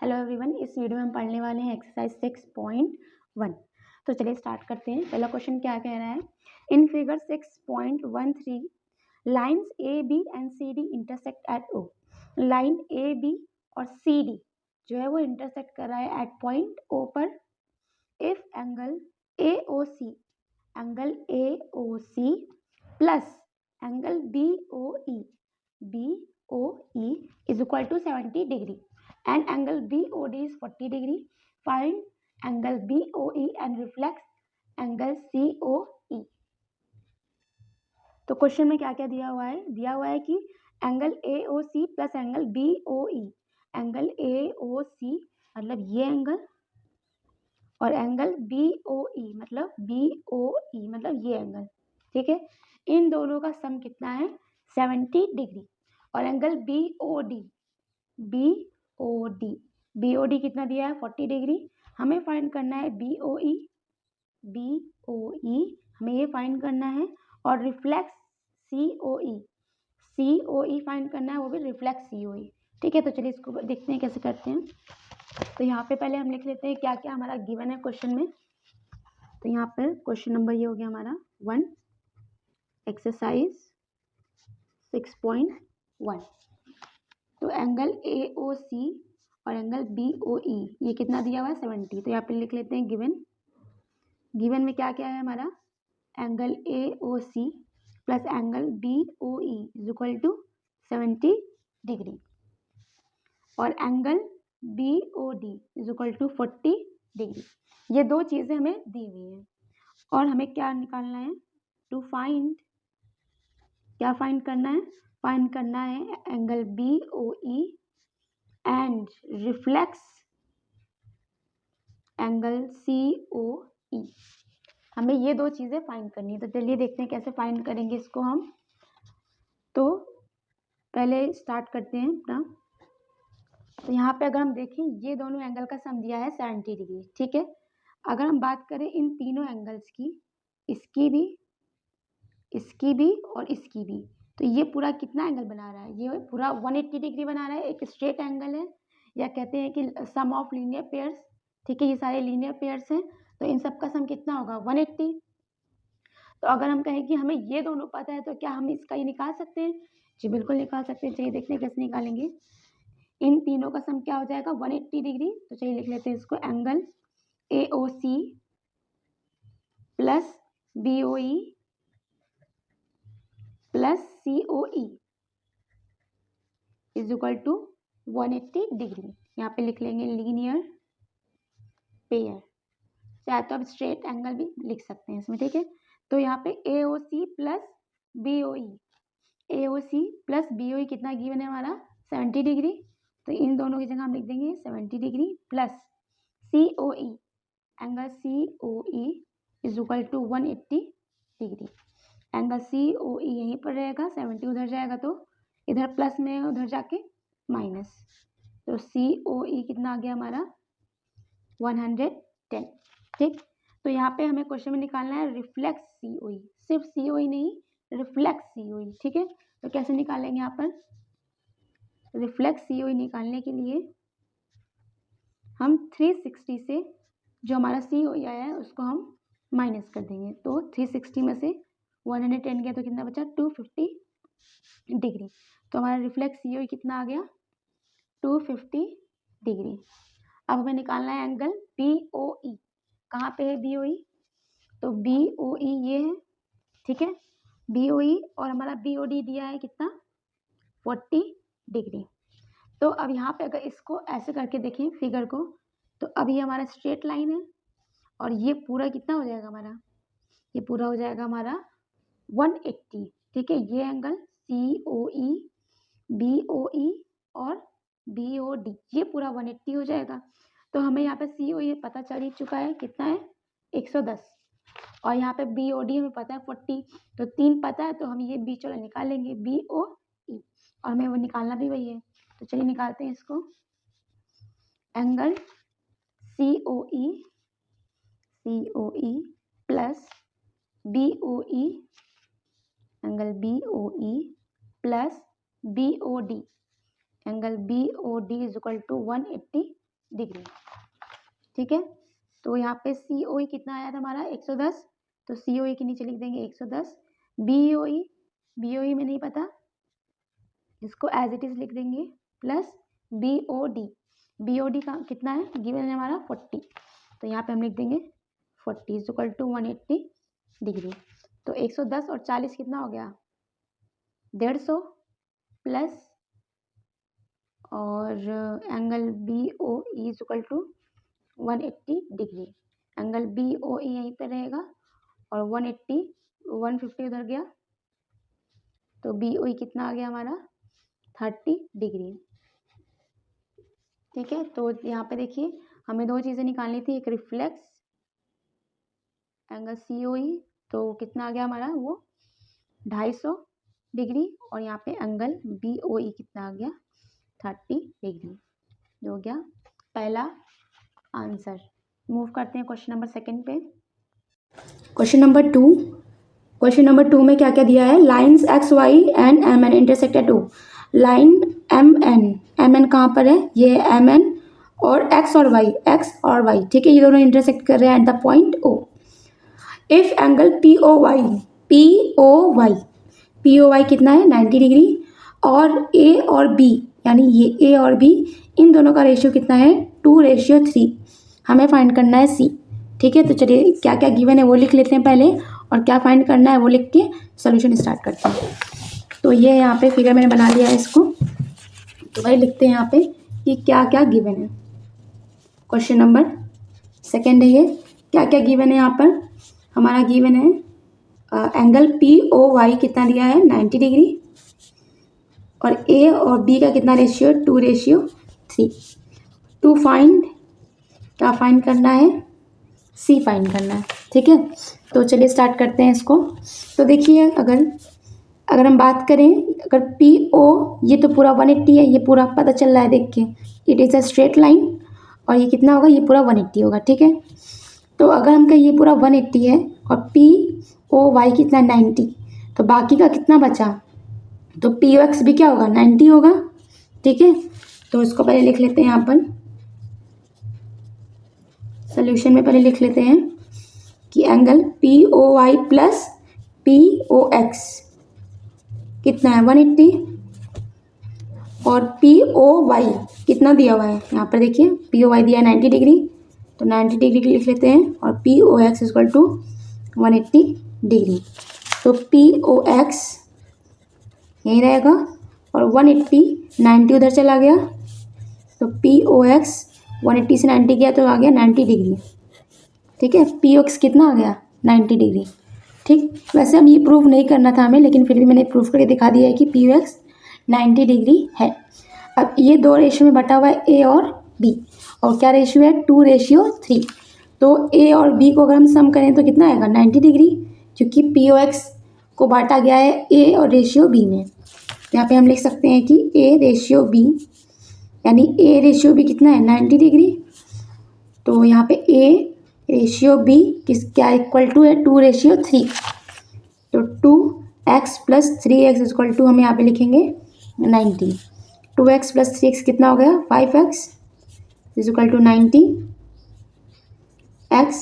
Hello everyone, इस video में हम पढ़ने वाले हैं एक्सरसाइज 6.1। तो चलिए स्टार्ट करते हैं। पहला क्वेश्चन क्या कह रहा है, in figure 6.13 lines A B and C D intersect at O. Line A B और सी डी जो है वो इंटरसेक्ट कर रहा है एट पॉइंट ओ पर। If angle A O C plus angle B O E is equal to 70 degree and angle BOD is 40 degree. Find angle BOE and reflex angle COE. तो question में क्या क्या दिया हुआ है कि angle AOC plus angle BOE, angle AOC मतलब ये एंगल और एंगल BOE मतलब ये एंगल, ठीक है। इन दोनों का सम कितना है 70 डिग्री। और एंगल BOD कितना दिया है 40 डिग्री। हमें फाइंड करना है BOE हमें ये फाइंड करना है। और रिफ्लेक्स COE फाइंड करना है, वो भी रिफ्लेक्स COE, ठीक है। तो चलिए इसको देखते हैं कैसे करते हैं। तो यहाँ पे पहले हम लिख लेते हैं क्या क्या हमारा गिवन है क्वेश्चन में। तो यहाँ पर क्वेश्चन नंबर ये हो गया हमारा 1, एक्सरसाइज 6.1। तो एंगल AOC और एंगल BOE ये कितना दिया हुआ है 70। तो यहाँ पे लिख लेते हैं गिवन में क्या क्या है हमारा, angle AOC plus angle BOE is equal to 70 degree और angle BOD is equal to 40 degree. ये दो चीजें हमें दी हुई हैं और हमें क्या निकालना है, फाइंड करना है angle BOE and reflex angle COE। हमें ये दो चीजें फाइंड करनी है। तो चलिए देखते हैं कैसे फाइंड करेंगे इसको हम। तो पहले स्टार्ट करते हैं अपना। तो यहाँ पे अगर हम देखें ये दोनों एंगल का सम दिया है 70 डिग्री, ठीक है। अगर हम बात करें इन तीनों एंगल्स की, इसकी भी और इसकी भी, तो ये पूरा कितना एंगल बना रहा है, ये पूरा 180 डिग्री बना रहा है। एक स्ट्रेट एंगल है, या कहते हैं कि सम ऑफ लीनियर पेयर्स, ठीक है। ये सारे लीनियर पेयर्स हैं, तो इन सब का सम कितना होगा 180। तो अगर हम कहें कि हमें ये दोनों पता है तो क्या हम इसका ही निकाल सकते हैं? जी बिल्कुल निकाल सकते हैं। चलिए देखते हैं कैसे निकालेंगे। इन तीनों का सम क्या हो जाएगा 180 डिग्री। तो चलिए लिख लेते हैं इसको, angle AOC plus BOE plus COE is equal to 180 degree. यहाँ पे लिख लेंगे लीनियर पेयर, चाहे तो आप स्ट्रेट एंगल भी लिख सकते हैं इसमें, ठीक है। तो यहाँ पे AOC प्लस BOE कितना गिवन है हमारा 70 डिग्री। तो इन दोनों की जगह हम लिख देंगे 70 degree plus COE, angle COE is equal to 180 degree. Angle COE यहीं पर रहेगा, 70 उधर जाएगा तो इधर प्लस में उधर जाके माइनस। तो COE कितना आ गया हमारा 110, ठीक। तो यहाँ पे हमें क्वेश्चन में निकालना है रिफ्लेक्स COE, सिर्फ COE नहीं, रिफ्लेक्स COE, ठीक है। तो कैसे निकालेंगे यहाँ पर रिफ्लेक्स COE निकालने के लिए हम 360 से जो हमारा COE आया है उसको हम माइनस कर देंगे। तो 360 में से 110 गया तो कितना बचा 250 डिग्री। तो हमारा रिफ्लेक्स COE कितना आ गया 250 डिग्री। अब हमें निकालना है एंगल BOE। कहाँ पे है BOE? तो BOE ये है, ठीक है। BOE और हमारा BOD दिया है कितना 40 डिग्री। तो अब यहाँ पे अगर इसको ऐसे करके देखें फिगर को, तो अब ये हमारा स्ट्रेट लाइन है और ये पूरा कितना हो जाएगा हमारा, ये पूरा हो जाएगा हमारा 180, ठीक है। ये एंगल COE, BOE और BOD ये पूरा 180 हो जाएगा। तो हमें यहाँ पे COE पता चल ही चुका है कितना है 110, और यहाँ पे BOD हमें पता है 40। तो 3 पता है, तो हम ये बीच वाला निकाल लेंगे BOE, और हमें वो निकालना भी वही है। तो चलिए निकालते हैं इसको, angle COE plus BOE, angle BOE plus BOD, angle BOD is equal to 180 degree. ठीक है, तो यहाँ पे COE कितना आया था हमारा 110, तो COE के नीचे लिख देंगे 110। BOE में नहीं पता, इसको एज इट इज लिख देंगे, प्लस BOD का कितना है गिवन है हमारा 40, तो यहाँ पे हम लिख देंगे 40 इज इक्वल टू 180 डिग्री। तो 110 और 40 कितना हो गया 150 प्लस और angle BOE is equal to 180 degree. Angle BOE यहीं पे रहेगा और 150 उधर गया, तो BOE कितना आ गया हमारा 30 डिग्री। ठीक है, तो यहाँ पे देखिए हमें दो चीज़ें निकालनी थी, एक रिफ्लेक्स एंगल COE, तो कितना आ गया हमारा वो 250 डिग्री, और यहाँ पे एंगल BOE कितना आ गया 30 डिग्री। जो हो गया पहला आंसर। मूव करते हैं क्वेश्चन नंबर 2 पे। क्वेश्चन नंबर 2 में क्या क्या दिया है, lines XY and MN intersect at O। Line MN कहाँ पर है, ये MN और X और Y, ठीक है, ये दोनों इंटरसेक्ट कर रहे हैं at the point O। If angle POY कितना है 90 डिग्री, और A और B, यानी ये A और B इन दोनों का रेशियो कितना है 2:3, हमें फाइंड करना है C। ठीक है, तो चलिए क्या क्या गिवन है वो लिख लेते हैं पहले, और क्या फाइंड करना है वो लिख के सोल्यूशन स्टार्ट करते हैं। तो ये यहाँ पे फिगर मैंने बना लिया है इसको, तो भाई लिखते हैं यहाँ पे कि क्या क्या गिवन है। क्वेश्चन नंबर 2 है ये, क्या क्या गिवन है यहाँ पर, हमारा गिवन है एंगल POY कितना दिया है 90 डिग्री, और A और B का कितना रेशियो 2:3। टू फाइंड, क्या फाइंड करना है C फाइंड करना है। ठीक है, तो चलिए स्टार्ट करते हैं इसको। तो देखिए अगर हम बात करें, अगर PO ये तो पूरा 180 है, ये पूरा पता चल रहा है देख के, it is a straight line, और ये कितना होगा, ये पूरा 180 होगा। ठीक है, तो अगर हम कहें ये पूरा 180 है और POY कितना 90, तो बाकी का कितना बचा, तो POX भी क्या होगा 90 होगा। ठीक है, तो इसको पहले लिख लेते हैं, यहाँ पर सोल्यूशन में पहले लिख लेते हैं कि एंगल POY प्लस POX कितना है 180, और POY कितना दिया हुआ है, यहाँ पर देखिए POY दिया है 90 डिग्री, तो 90 डिग्री लिख लेते हैं, और POX इक्वल टू 180 डिग्री। तो POX यहीं रहेगा, और 180 90 उधर चला गया, तो POX 180 से 90 गया तो आ गया 90 डिग्री। ठीक है, POX कितना आ गया 90 डिग्री। ठीक, वैसे अब ये प्रूफ नहीं करना था हमें, लेकिन फिर भी मैंने प्रूफ करके दिखा दिया है कि POX 90 डिग्री है। अब ये दो रेशियो में बटा हुआ है A और B, और क्या रेशियो है 2:3। तो A और B को अगर हम सम करें तो कितना आएगा 90 डिग्री, क्योंकि POX को बांटा गया है A और रेशियो B में। यहाँ पे हम लिख सकते हैं कि A रेशियो B, यानी A रेशियो B कितना है 90 डिग्री, तो यहाँ पे A रेशियो B क्या इक्वल टू है 2:3, तो 2x plus 3x equal to हम यहाँ पे लिखेंगे 90। 2x प्लस 3x कितना हो गया 5x is equal to 90, x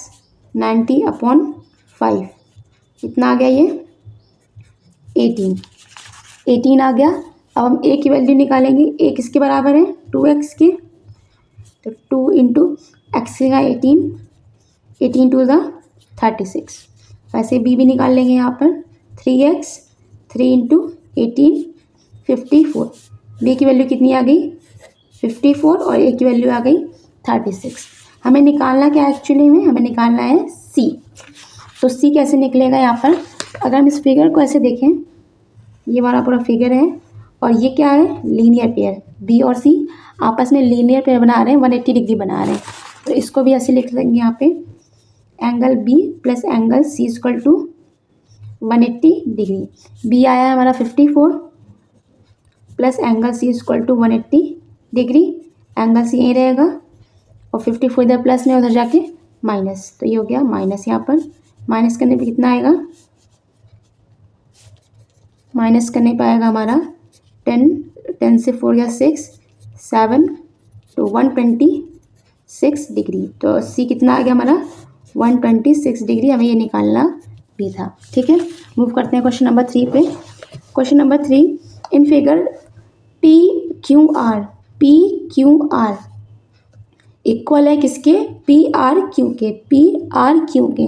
90/5 कितना आ गया, ये 18 आ गया। अब हम A की वैल्यू निकालेंगे, A किसके बराबर है 2x के, तो 2 इंटू एक्स का 18 टू ज़ा 36। वैसे B भी निकाल लेंगे यहाँ पर 3x 3 इंटू 18 54। B की वैल्यू कितनी आ गई 54, और A की वैल्यू आ गई 36। हमें निकालना क्या है एक्चुअली में, हमें निकालना है C। तो C कैसे निकलेगा, यहाँ पर अगर हम इस फिगर को ऐसे देखें, ये हमारा पूरा फिगर है, और ये क्या है लीनियर पेयर, B और C आपस में लीनियर पेयर बना रहे हैं, 180 डिग्री बना रहे हैं। तो इसको भी ऐसे लिख लेंगे यहाँ पे, angle B plus angle C equal to 180 degree. B आया है हमारा 54 plus angle C equal to 180 degree, angle C यहीं रहेगा, और 54 इधर प्लस में उधर जाके माइनस, तो ये हो गया माइनस। यहाँ पर माइनस करने पे कितना आएगा, माइनस करने पे आएगा हमारा 10 से 4 या 6 7 तो 120 126 डिग्री। तो सी कितना आ गया हमारा 126 डिग्री, हमें ये निकालना भी था। ठीक है, मूव करते हैं क्वेश्चन नंबर 3 पे। Question number 3, in figure P Q are equal है किसके, पी आर क्यू के,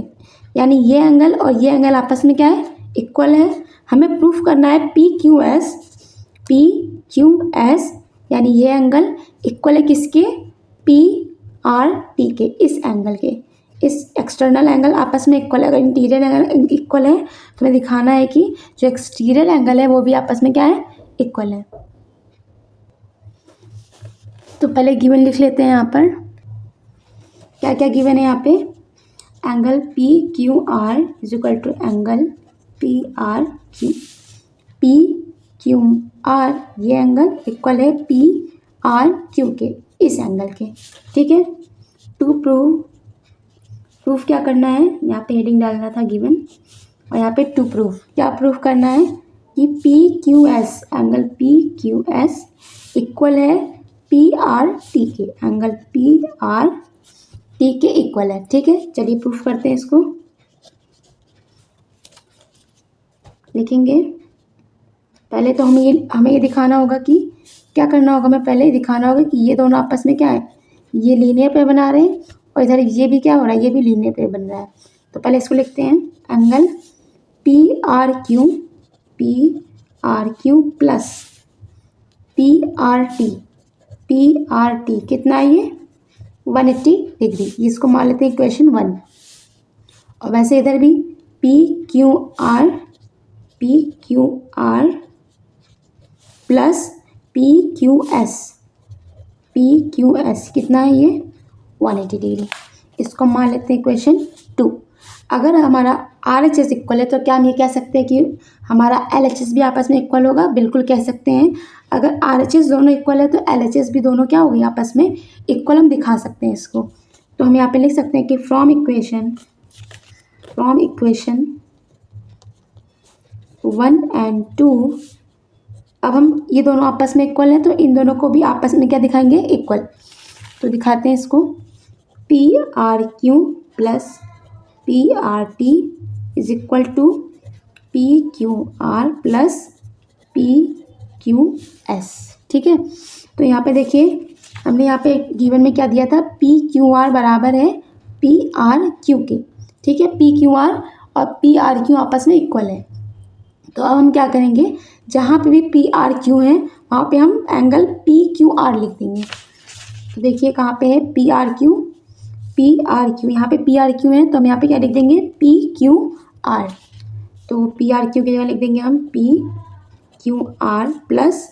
यानी ये एंगल और ये एंगल आपस में क्या है, इक्वल है। हमें प्रूफ करना है पी क्यू एस, यानी ये एंगल इक्वल है किसके, पी आर टी के, इस एंगल के, इस एक्सटर्नल एंगल आपस में इक्वल है। अगर इंटीरियर एंगल इक्वल है तो हमें दिखाना है कि जो एक्सटीरियर एंगल है वो भी आपस में क्या है, इक्वल है। तो पहले गिवन लिख लेते हैं यहाँ पर, क्या क्या गिवन है यहाँ पे, angle P Q R is equal to angle P R ये एंगल इक्वल है पी आर क्यू के, इस एंगल के। ठीक है, टू प्रूफ क्या करना है, यहाँ पे हेडिंग डालना था गिवन, और यहाँ पे टू प्रूफ, क्या प्रूफ करना है कि P Q S, angle P Q S equal है पी आर टी के, एंगल पी आर टी के इक्वल है। ठीक है, चलिए प्रूफ करते हैं इसको, लिखेंगे। पहले तो हमें ये दिखाना होगा कि क्या करना होगा, हमें पहले ही दिखाना होगा कि ये दोनों आपस में क्या है, ये लीनियर पे बना रहे हैं, और इधर ये भी क्या हो रहा है, ये भी लीनियर पे बन रहा है। तो पहले इसको लिखते हैं, angle P R Q plus P R T कितना है ये 180 डिग्री, इसको मान लेते हैं इक्वेशन 1। और वैसे इधर भी P Q R plus P Q S कितना है ये 180 डिग्री, इसको मान लेते हैं इक्वेशन 2। अगर हमारा आर एच एस इक्वल है तो क्या हम ये कह सकते हैं कि हमारा एल एच एस भी आपस में इक्वल होगा, बिल्कुल कह सकते हैं। अगर आर एच एस दोनों इक्वल है तो एल एच एस भी दोनों क्या होगी, आपस में इक्वल, हम दिखा सकते हैं इसको। तो हम यहाँ पे लिख सकते हैं कि फ्रॉम इक्वेशन 1 and 2, अब हम ये दोनों आपस में इक्वल हैं तो इन दोनों को भी आपस में क्या दिखाएंगे, इक्वल। तो दिखाते हैं इसको, P R Q plus P R T is equal to P Q R plus P Q S. ठीक है, तो यहाँ पे देखिए हमने यहाँ पे गिवन में क्या दिया था, पी क्यू आर बराबर है पी आर क्यू के। ठीक है, पी क्यू आर और पी आर क्यू आपस में इक्वल है। तो अब हम क्या करेंगे, जहाँ पे भी पी आर क्यू है वहाँ पे हम एंगल पी क्यू आर लिख देंगे। तो देखिए कहाँ पे है पी आर क्यू, यहाँ पे पी आर क्यू है तो हम यहाँ पे क्या लिख देंगे, पी क्यू आर। तो पी आर क्यू की जगह लिख देंगे हम P Q R plus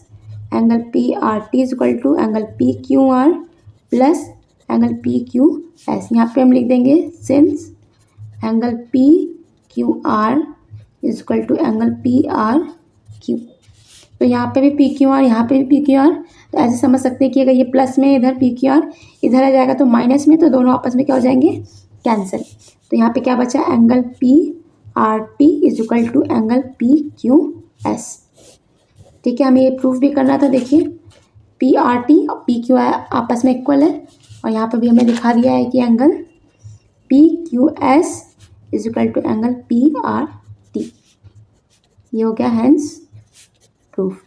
angle P R T is equal to angle P Q R plus angle P Q S. यहाँ पे हम लिख देंगे since angle P Q R is equal to angle P R Q. तो यहाँ पे भी P Q are, यहाँ पे भी पी क्यू आर, तो ऐसे समझ सकते हैं कि अगर ये प्लस में इधर पी क्यू आर इधर आ जाएगा तो माइनस में, तो दोनों आपस में क्या हो जाएंगे, कैंसिल। तो यहाँ पे क्या बचा, angle P R T is equal to angle P Q S. ठीक है, हमें ये प्रूफ भी करना था। देखिए पी आर टी और पी क्यू आर आपस में इक्वल है, और यहाँ पर भी हमें दिखा दिया है कि angle P Q S is equal to angle P R T. ये हो गया हैंस प्रूफ।